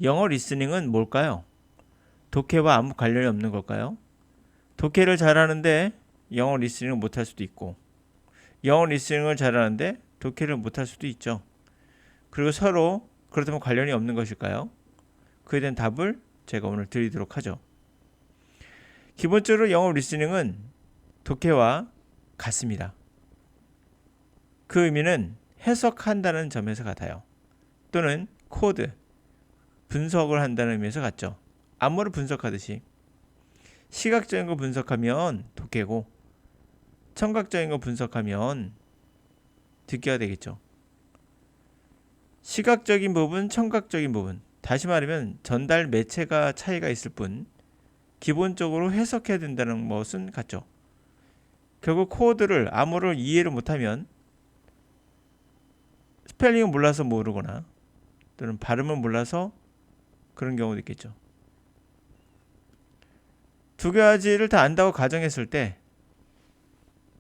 영어 리스닝은 뭘까요? 독해와 아무 관련이 없는 걸까요? 독해를 잘하는데 영어 리스닝을 못할 수도 있고, 영어 리스닝을 잘하는데 독해를 못할 수도 있죠. 그리고 서로 그렇다면 관련이 없는 것일까요? 그에 대한 답을 제가 오늘 드리도록 하죠. 기본적으로 영어 리스닝은 독해와 같습니다. 그 의미는 해석한다는 점에서 같아요. 또는 코드, 분석을 한다는 의미에서 같죠. 암호를 분석하듯이 시각적인 거 분석하면 독해고, 청각적인 거 분석하면 듣기가 되겠죠. 시각적인 부분, 청각적인 부분, 다시 말하면 전달 매체가 차이가 있을 뿐 기본적으로 해석해야 된다는 것은 같죠. 결국 코드를, 암호를 이해를 못하면 스펠링을 몰라서 모르거나 또는 발음을 몰라서 그런 경우도 있겠죠. 두 가지를 다 안다고 가정했을 때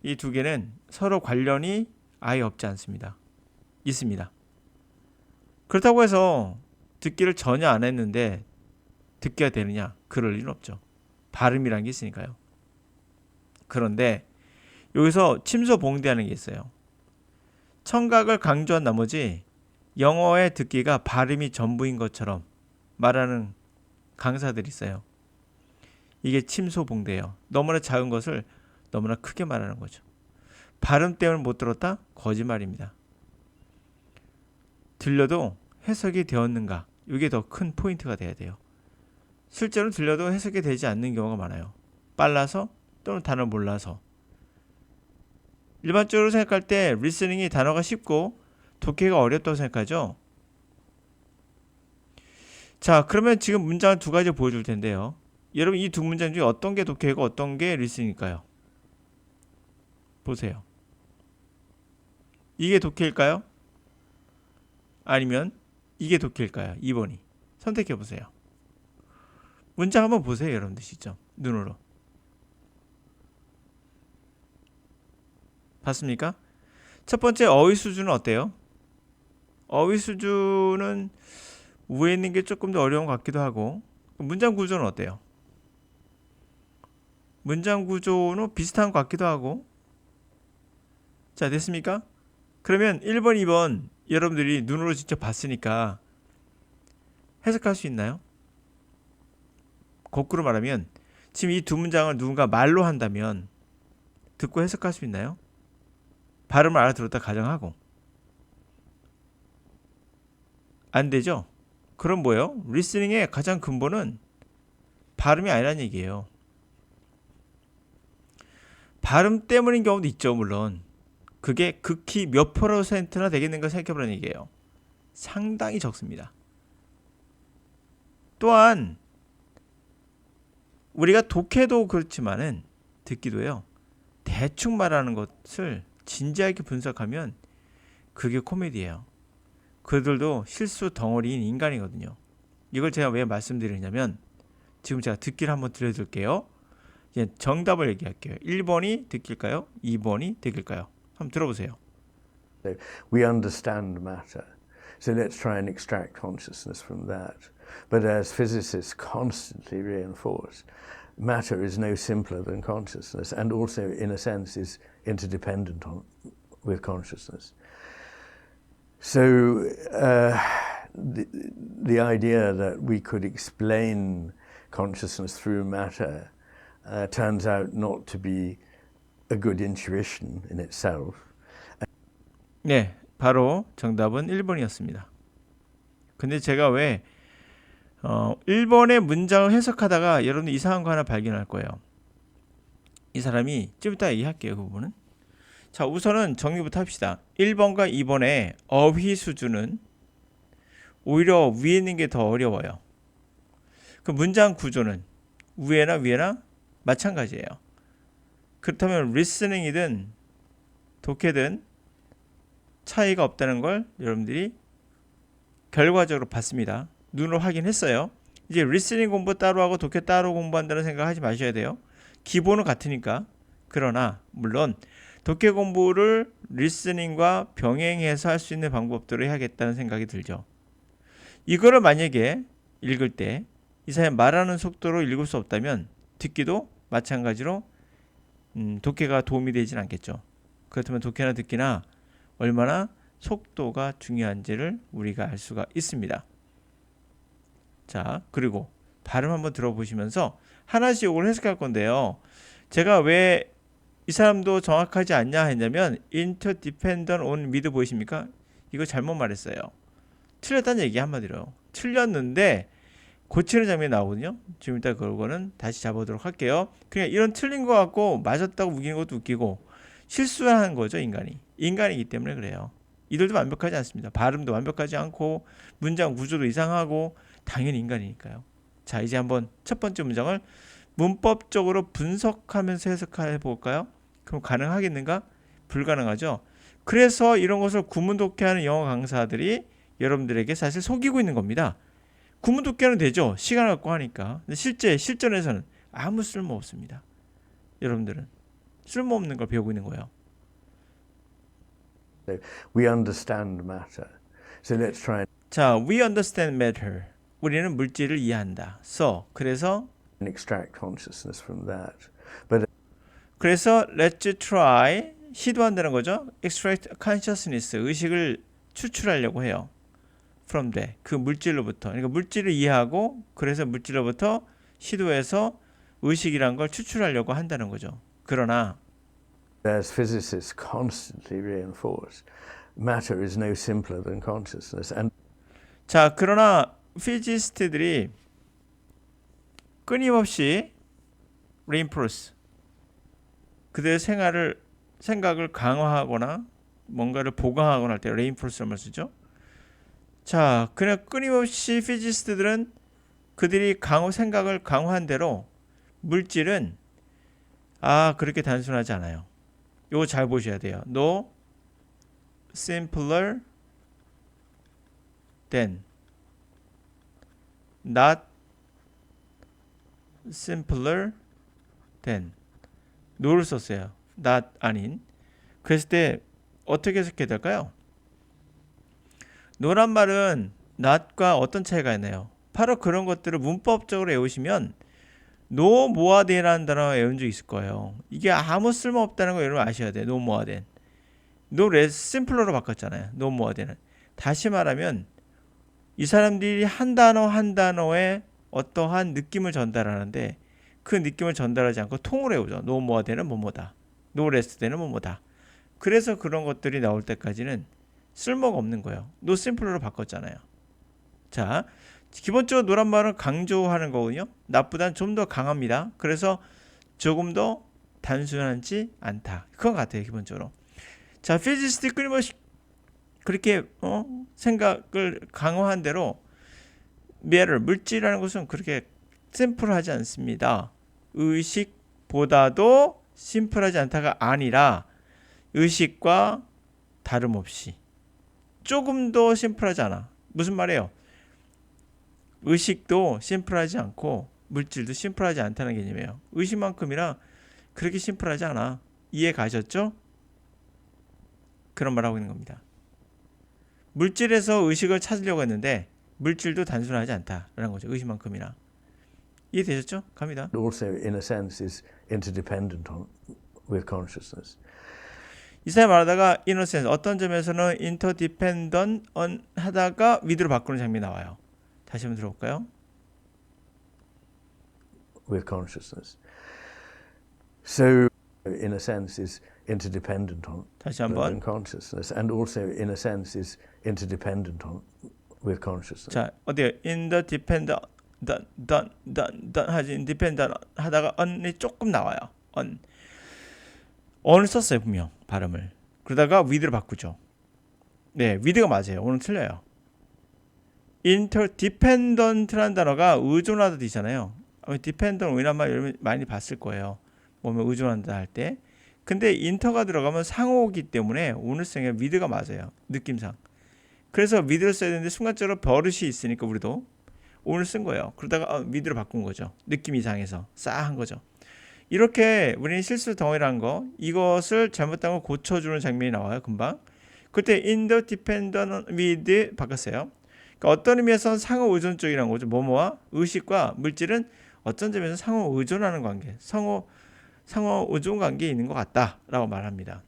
이 두 개는 서로 관련이 아예 없지 않습니다. 있습니다. 그렇다고 해서 듣기를 전혀 안 했는데 듣기가 되느냐? 그럴 리는 없죠. 발음이란 게 있으니까요. 그런데 여기서 침소봉대하는 게 있어요. 청각을 강조한 나머지 영어의 듣기가 발음이 전부인 것처럼 말하는 강사들이 있어요. 이게 침소봉대예요. 너무나 작은 것을 너무나 크게 말하는 거죠. 발음 때문에 못 들었다? 거짓말입니다. 들려도 해석이 되었는가? 이게 더 큰 포인트가 돼야 돼요. 실제로 들려도 해석이 되지 않는 경우가 많아요. 빨라서 또는 단어를 몰라서. 일반적으로 생각할 때 리스닝이 단어가 쉽고 독해가 어렵다고 생각하죠. 자, 그러면 지금 문장을 두 가지 보여줄 텐데요. 여러분 이 두 문장 중에 어떤 게 독해이고 어떤 게 리스닝일까요? 보세요. 이게 독해일까요? 아니면 이게 독해일까요? 2번이. 선택해 보세요. 문장 한번 보세요, 여러분들 시점 눈으로. 봤습니까? 첫 번째 어휘 수준은 어때요? 어휘 수준은 위에 있는 게 조금 더 어려운 것 같기도 하고, 문장 구조는 어때요? 문장 구조는 비슷한 것 같기도 하고. 자, 됐습니까? 그러면 1번, 2번 여러분들이 눈으로 직접 봤으니까 해석할 수 있나요? 거꾸로 말하면 지금 이 두 문장을 누군가 말로 한다면 듣고 해석할 수 있나요? 발음을 알아들었다 가정하고. 안 되죠? 그럼 뭐예요? 리스닝의 가장 근본은 발음이 아니라는 얘기예요. 발음 때문인 경우도 있죠, 물론. 그게 극히 몇 %나 되겠는가 생각해보라는 얘기예요. 상당히 적습니다. 또한 우리가 독해도 그렇지만은 듣기도요. 대충 말하는 것을 진지하게 분석하면 그게 코미디예요. 그들도 실수 덩어리인 인간이거든요. 이걸 제가 왜 말씀드리냐면 지금 제가 듣기를 한번 들려드릴게요. 이제 정답을 얘기할게요. 1번이 듣길까요? 2번이 듣길까요? 한번 들어보세요. We understand matter. So let's try and extract consciousness from that. But as physicists constantly reinforce, matter is no simpler than consciousness and also, in a sense, is interdependent with consciousness. So the idea that we could explain consciousness through matter turns out not to be a good intuition in itself. 네, 바로 정답은 1번이었습니다. 근데 제가 왜 1번의 문장을 해석하다가 여러분들 이상한 거 하나 발견할 거예요. 이 사람이 좀 이따 얘기할게요. 그 부분은. 자, 우선은 정리부터 합시다. 1번과 2번의 어휘 수준은 오히려 위에 있는 게 더 어려워요. 그 문장 구조는 위에나 마찬가지예요. 그렇다면 리스닝이든 독해든 차이가 없다는 걸 여러분들이 결과적으로 봤습니다. 눈으로 확인했어요. 이제 리스닝 공부 따로 하고 독해 따로 공부한다는 생각 하지 마셔야 돼요. 기본은 같으니까. 그러나 물론 독해 공부를 리스닝과 병행해서 할 수 있는 방법들을 해야겠다는 생각이 들죠. 이거를 만약에 읽을 때 이 사람이 말하는 속도로 읽을 수 없다면 듣기도 마찬가지로 독해가 도움이 되진 않겠죠. 그렇다면 독해나 듣기나 얼마나 속도가 중요한지를 우리가 알 수가 있습니다. 자, 그리고 발음 한번 들어보시면서 하나씩 이걸 해석할 건데요. 제가 왜 이 사람도 정확하지 않냐 했냐면 interdependent on with 보이십니까? 이거 잘못 말했어요. 틀렸다는 얘기 한마디로. 틀렸는데 고치는 장면이 나오거든요. 지금 이따 그거는 다시 잡아보도록 할게요. 그냥 이런 틀린 거 같고 맞았다고 우기는 것도 웃기고 실수하는 거죠, 인간이. 인간이기 때문에 그래요. 이들도 완벽하지 않습니다. 발음도 완벽하지 않고 문장 구조도 이상하고 당연히 인간이니까요. 자, 이제 한번 첫 번째 문장을 문법적으로 분석하면서 해석해 볼까요? 그럼 가능하겠는가? 불가능하죠. 그래서 이런 것을 구문 독해하는 영어 강사들이 여러분들에게 사실 속이고 있는 겁니다. 구문 독해는 되죠. 시간을 갖고 하니까. 근데 실전에서는 아무 쓸모 없습니다. 여러분들은 쓸모없는 걸 배우고 있는 거예요. We understand matter. So let's try 자, we understand matter. 우리는 물질을 이해한다. 그래서 and extract consciousness from that. 그래서 let's try 시도한다는 거죠. extract consciousness 의식을 추출하려고 해요. from that 그 물질로부터. 그러니까 물질을 이해하고 그래서 물질로부터 시도해서 의식이란 걸 추출하려고 한다는 거죠. 그러나 As physicists constantly reinforce, matter is no simpler than consciousness. And 자, 그러나 피지스트들이 끊임없이 reinforce 그들의 생각을 강화하거나 뭔가를 보강하거나 할 때 reinforce라는 말 쓰죠. 자, 그냥 끊임없이 피지스트들은 그들이 생각을 강화한 대로 물질은 그렇게 단순하지 않아요. 이거 잘 보셔야 돼요. No simpler than not simpler than no를 썼어요. not 아닌. 그랬을 때 어떻게 해석해야 될까요? no란 말은 not과 어떤 차이가 있나요? 바로 그런 것들을 문법적으로 외우시면 no more than이라는 단어 외운 적 있을 거예요. 이게 아무 쓸모 없다는 거 여러분 아셔야 돼요. no more than. no less simpler로 바꿨잖아요. no more than은. 다시 말하면 이 사람들이 한 단어 한 단어에 어떠한 느낌을 전달하는데 그 느낌을 전달하지 않고 통으로 외우죠. no more than은 뭐뭐다. no less than은 뭐뭐다. 그래서 그런 것들이 나올 때까지는 쓸모가 없는 거예요. no simpler로 바꿨잖아요. 자, 기본적으로 노란 말은 강조하는 거거든요. 나보다는 좀 더 강합니다. 그래서 조금 더 단순하지 않다. 그건 같아요, 기본적으로. 자, 피지스트 끊임없이 그렇게 생각을 강화한 대로 물질이라는 것은 그렇게 심플하지 않습니다. 의식보다도 심플하지 않다가 아니라 의식과 다름없이 조금 더 심플하지 않아. 무슨 말이에요? 의식도 심플하지 않고 물질도 심플하지 않다는 개념이에요. 의식만큼이나 그렇게 심플하지 않아. 이해 가셨죠? 그런 말 하고 있는 겁니다. 물질에서 의식을 찾으려고 했는데 물질도 단순하지 않다라는 거죠. 의식만큼이나. 이해되셨죠? 갑니다. also, in a sense, is interdependent with consciousness. 이 사람이 말하다가 in a sense 어떤 점에서는 interdependent on 하다가 with로 바꾸는 장면이 나와요. 다시 한번 들어볼까요? With consciousness. So, in a sense, is interdependent on 다시 한번. consciousness, and also, in a sense, is interdependent on with consciousness. 자, 어디요? in the dependent 하지 independent 하다가 on이 조금 나와요. on을 썼어요, 분명 발음을. 그러다가 with로 바꾸죠. 네, with가 맞아요. 오늘 틀려요. interdependent라는 단어가 의존하다 되잖아요. dependent 이란 말 여러분 많이 봤을 거예요. 뭐면 의존한다 할 때. 근데 inter가 들어가면 상호이기 때문에 오늘성에 with가 맞아요. 느낌상. 그래서 with를 써야 되는데 순간적으로 버릇이 있으니까 우리도 오늘 쓴 거예요. 그러다가 with로 바꾼 거죠. 느낌 이상해서 싸한 거죠. 이렇게 우리는 실수 덩어리라는 거 이것을 잘못한 걸 고쳐주는 장면이 나와요. 금방. 그때 interdependent with 바꿨어요. 그러니까 어떤 의미에서는 상호 의존적이라는 거죠. 뭐뭐와 의식과 물질은 어떤 점에서 상호 의존하는 관계, 상호 의존 관계에 있는 것 같다라고 말합니다.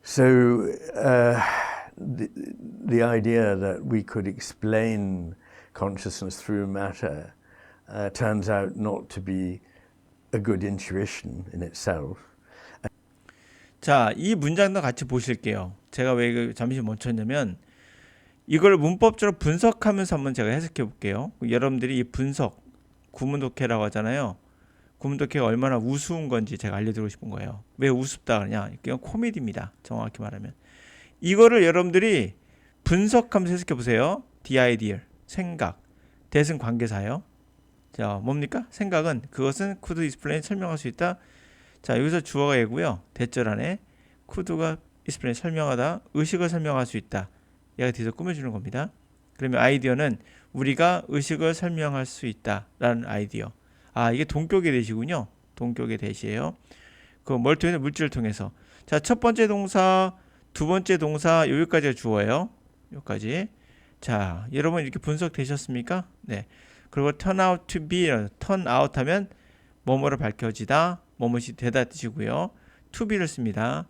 So the idea that we could explain consciousness through matter turns out not to be a good intuition in itself. 자, 이 문장도 같이 보실게요. 제가 왜 잠시 멈췄냐면 이걸 문법적으로 분석하면서 한번 제가 해석해 볼게요. 여러분들이 이 분석, 구문독해라고 하잖아요. 구문독해가 얼마나 우스운 건지 제가 알려드리고 싶은 거예요. 왜 우습다 그러냐? 그냥 코미디입니다. 정확히 말하면. 이거를 여러분들이 분석하면서 해석해 보세요. The ideal, 생각, 대승 관계사예요. 자, 뭡니까? 생각은 그것은 could explain 설명할 수 있다. 자, 여기서 주어가 얘고요. 대절 안에 could가 explain 설명하다, 의식을 설명할 수 있다. 얘가 뒤에서 꾸며주는 겁니다. 그러면 아이디어는 우리가 의식을 설명할 수 있다라는 아이디어. 아, 이게 동격의 대시군요. 동격의 대시예요. 그 뭘 통해서? 물질을 통해서. 자, 첫 번째 동사, 두 번째 동사 여기까지가 주어예요. 여기까지. 자, 여러분 이렇게 분석되셨습니까? 네. 그리고 turn out to be, turn out 하면 뭐뭐로 밝혀지다, 뭐뭐이 되다 뜻이고요. to be를 씁니다.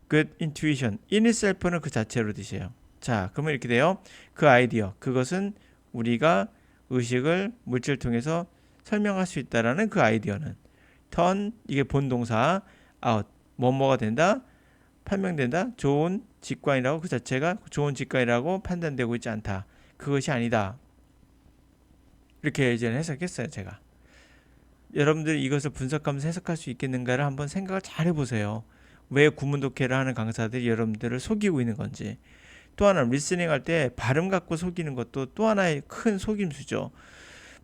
good intuition. in itself는 그 자체로 뜻이에요. 자, 그러면 이렇게 돼요. 그 아이디어, 그것은 우리가 의식을 물질을 통해서 설명할 수 있다라는 그 아이디어는 turn, 이게 본동사, out, 뭐뭐가 된다, 판명된다, 좋은 직관이라고, 그 자체가 좋은 직관이라고 판단되고 있지 않다. 그것이 아니다. 이렇게 이제 해석했어요, 제가. 여러분들이 이것을 분석하면서 해석할 수 있겠는가를 한번 생각을 잘 해보세요. 왜 구문독해를 하는 강사들이 여러분들을 속이고 있는 건지. 또 하나 리스닝 할 때 발음 갖고 속이는 것도 또 하나의 큰 속임수죠.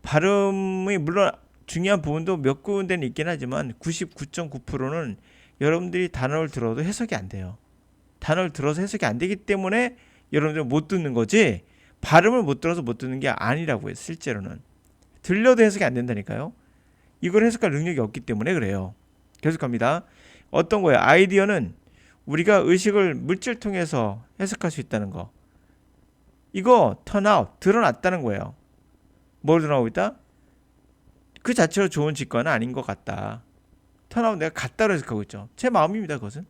발음이 물론 중요한 부분도 몇 군데는 있긴 하지만 99.9%는 여러분들이 단어를 들어도 해석이 안 돼요. 단어를 들어서 해석이 안 되기 때문에 여러분들은 못 듣는 거지, 발음을 못 들어서 못 듣는 게 아니라고요. 실제로는 들려도 해석이 안 된다니까요. 이걸 해석할 능력이 없기 때문에 그래요. 계속합니다. 어떤 거예요? 아이디어는 우리가 의식을 물질 통해서 해석할 수 있다는 거. 이거 turn out, 드러났다는 거예요. 뭘 드러나고 있다? 그 자체로 좋은 직관은 아닌 것 같다. turn out, 내가 같다로 해석하고 있죠. 제 마음입니다. 그것은.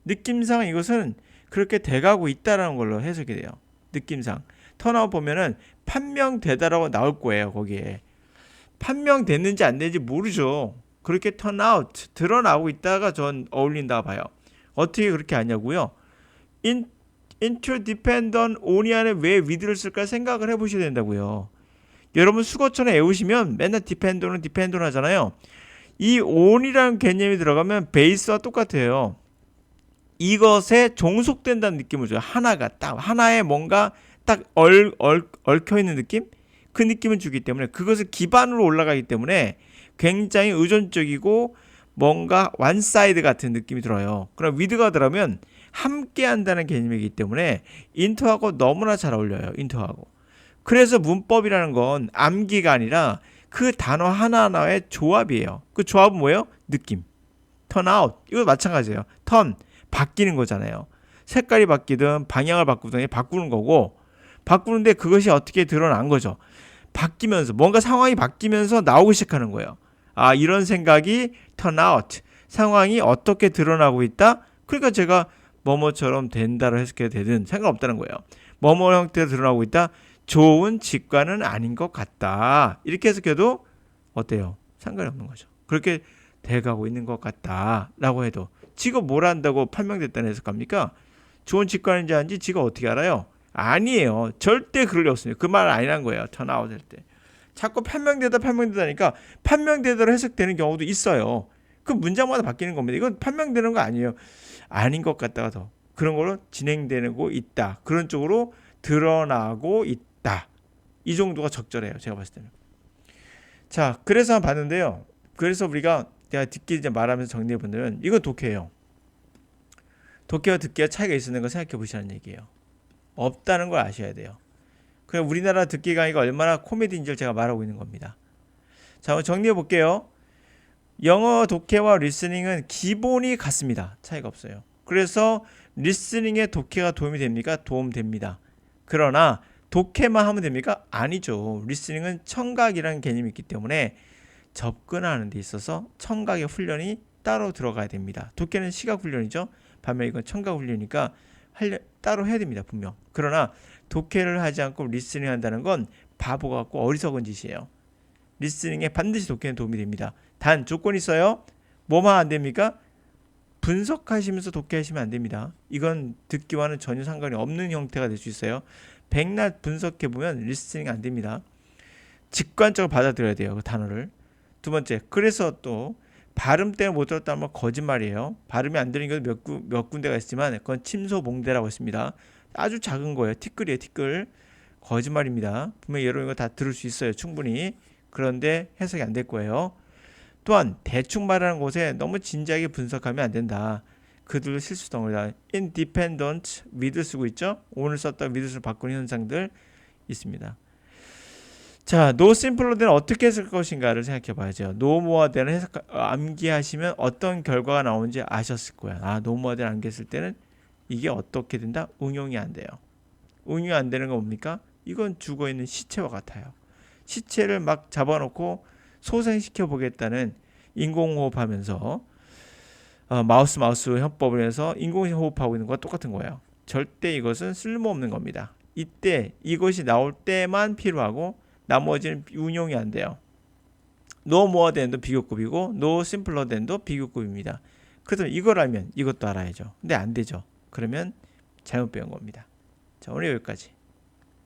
느낌상 이것은 그렇게 돼가고 있다라는 걸로 해석이 돼요. 느낌상. turn out 보면은 판명되다라고 나올 거예요. 거기에. 판명됐는지 안 됐는지 모르죠. 그렇게 turn out, 드러나고 있다가 전 어울린다 봐요. 어떻게 그렇게 하냐고요? interdependent on이 안에 왜 with를 쓸까 생각을 해보셔야 된다고요. 여러분 수거처럼 외우시면 맨날 dependent은 하잖아요. 이 on이라는 개념이 들어가면 베이스와 똑같아요. 이것에 종속된다는 느낌을 줘요. 하나가 딱 하나에 뭔가 딱 얽혀 있는 느낌? 그 느낌을 주기 때문에, 그것을 기반으로 올라가기 때문에 굉장히 의존적이고 뭔가 원사이드 같은 느낌이 들어요. 그럼 with가 들어가면 함께 한다는 개념이기 때문에 into하고 너무나 잘 어울려요. into하고. 그래서 문법이라는 건 암기가 아니라 그 단어 하나하나의 조합이에요. 그 조합은 뭐예요? 느낌. turn out. 이거 마찬가지예요. turn, 바뀌는 거잖아요. 색깔이 바뀌든 방향을 바꾸든 바꾸는 거고, 바꾸는데 그것이 어떻게 드러난 거죠. 바뀌면서, 뭔가 상황이 바뀌면서 나오기 시작하는 거예요. 아, 이런 생각이 turn out, 상황이 어떻게 드러나고 있다. 그러니까 제가 뭐뭐처럼 된다로 해석해도 되든 상관없다는 거예요. 뭐뭐 형태로 드러나고 있다. 좋은 직관은 아닌 것 같다. 이렇게 해석해도 어때요? 상관이 없는 거죠. 그렇게 돼가고 있는 것 같다라고 해도 지가 뭘 한다고 판명됐다는 해석합니까? 좋은 직관인지 아닌지 지가 어떻게 알아요? 아니에요. 절대 그럴 리 없습니다. 그 말 아니란 거예요. turn out 할 때. 자꾸 판명되다니까 판명되대로 해석되는 경우도 있어요. 그 문장마다 바뀌는 겁니다. 이건 판명되는 거 아니에요. 아닌 것 같다가 더 그런 걸로 진행되고 있다. 그런 쪽으로 드러나고 있다. 이 정도가 적절해요. 제가 봤을 때는. 자, 그래서 한번 봤는데요. 그래서 우리가 내가 듣기 이제 말하면서 정리해 본다면 이건 독해예요. 독해와 듣기가 차이가 있는 거 생각해 보시라는 얘기예요. 없다는 걸 아셔야 돼요. 그럼 우리나라 듣기 강의가 얼마나 코미디인지를 제가 말하고 있는 겁니다. 자, 한번 정리해 볼게요. 영어 독해와 리스닝은 기본이 같습니다. 차이가 없어요. 그래서 리스닝에 독해가 도움이 됩니까? 도움됩니다. 그러나 독해만 하면 됩니까? 아니죠. 리스닝은 청각이라는 개념이 있기 때문에 접근하는 데 있어서 청각의 훈련이 따로 들어가야 됩니다. 독해는 시각 훈련이죠. 반면 이건 청각 훈련이니까 따로 해야 됩니다. 분명. 그러나 독해를 하지 않고 리스닝 한다는 건 바보 같고 어리석은 짓이에요. 리스닝에 반드시 독해는 도움이 됩니다. 단 조건이 있어요. 뭐만 안 됩니까? 분석하시면서 독해하시면 안 됩니다. 이건 듣기와는 전혀 상관이 없는 형태가 될 수 있어요. 백날 분석해보면 리스닝 안 됩니다. 직관적으로 받아들여야 돼요. 그 단어를. 두 번째, 그래서 또 발음 때문에 못 들었다는 건 거짓말이에요. 발음이 안 들리는 것도 몇 군데가 있지만 그건 침소봉대라고 했습니다. 아주 작은 거예요. 티끌이에요. 티끌. 거짓말입니다. 분명히 여러분 이거 다 들을 수 있어요. 충분히. 그런데 해석이 안 될 거예요. 또한 대충 말하는 곳에 너무 진지하게 분석하면 안 된다. 그들도 실수덩어리다. independent with를 쓰고 있죠. 오늘 썼던 with를 바꾸는 현상들 있습니다. 자, no simpler than 어떻게 쓸 것인가를 생각해 봐야죠. no more than을 암기하시면 어떤 결과가 나오는지 아셨을 거야. no more than 암기했을 때는 이게 어떻게 된다? 응용이 안 돼요. 응용이 안 되는 건 뭡니까? 이건 죽어있는 시체와 같아요. 시체를 막 잡아놓고 소생시켜 보겠다는 인공호흡하면서 마우스 협법을 해서 인공호흡하고 있는 것과 똑같은 거예요. 절대 이것은 쓸모없는 겁니다. 이때 이것이 나올 때만 필요하고 나머지는 운용이 안 돼요. no more than도 비교급이고 no simpler than도 비교급입니다. 그래서 이걸 알면 이것도 알아야죠. 근데 안 되죠. 그러면 잘못 배운 겁니다. 자, 오늘 여기까지.